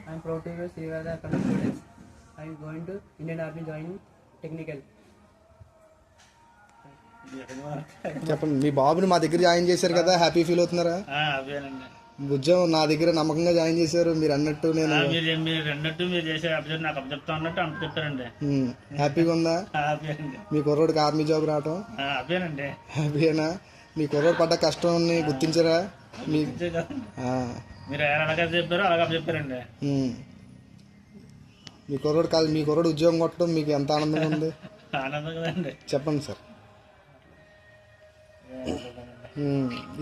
I am proud to be Srivada Academy students. I am going to Indian Army join technical. చెప్పండి, మీ బాబుని మా దగ్గర join చేశారు కదా, హ్యాపీ ఫీల్ అవుతున్నారా? ఉద్యోగం నా దగ్గర నమ్మకంగా జాయిన్ చేశారు మీరు అన్నట్టు. నేను హ్యాపీగా ఉందా మీ కుర్రోడికి ఆర్మీ జాబ్ రావటం? హ్యాపీనా? మీ కుర్రోడు పడ్డ కష్టం గుర్తించారా? మీ కుర్రోడు కాదు, మీ కుర్రోడు ఉద్యోగం కొట్టడం మీకు ఎంత ఆనందంగా ఉంది చెప్పండి సార్.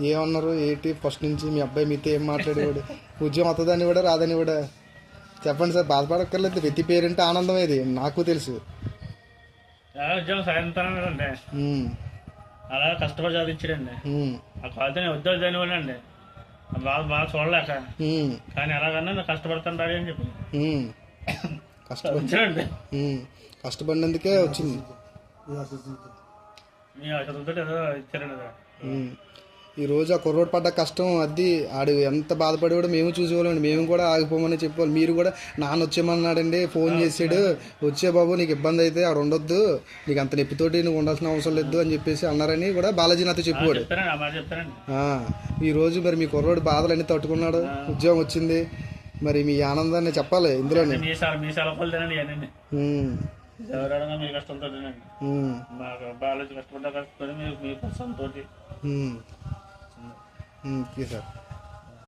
ఏమన్నారు ఏంటి ఫస్ట్ నుంచి మీ అబ్బాయి మీతో ఏం మాట్లాడేవాడు? ఉద్యోగం వస్తుందని కూడా రాదని కూడా చెప్పండి సార్. బాధపడక్కర్లేదు, ప్రతి పేరెంట్ ఆనందం ఇది, నాకు తెలుసు. అలా కష్టపడి చదివించాడండి. ఆ కాలేజీ ఉద్యోగం చదివాడండి, బాగా చూడలేక. కానీ ఎలాగన్నా కష్టపడతాను డాడీ అని చెప్పి కష్టపడి కష్టపడినందుకే వచ్చింది. ఈరోజు ఆ కుర్రోడు పడ్డ కష్టం అది, ఆడు ఎంత బాధపడేవాడు మేము చూసేవాళ్ళండి. మేము కూడా ఆగిపోమని చెప్పేవాళ్ళు. మీరు కూడా నాన్న వచ్చేయమన్నాడండి, ఫోన్ చేసాడు, వచ్చే బాబు నీకు ఇబ్బంది అయితే ఆడ ఉండొద్దు, నీకు అంత నొప్పితోటి నువ్వు ఉండాల్సిన అవసరం లేదు అని చెప్పేసి అన్నారని కూడా బాలాజీ నాతో చెప్పేవాడు. ఈరోజు మరి మీ కుర్రోడు బాధలన్నీ తట్టుకున్నాడు, ఉద్యోగం వచ్చింది, మరి మీ ఆనందాన్ని చెప్పాలి ఇందులోనే. కష్టపడ్డా కష్టపడి మీ పర్సన్ తోటి సార్.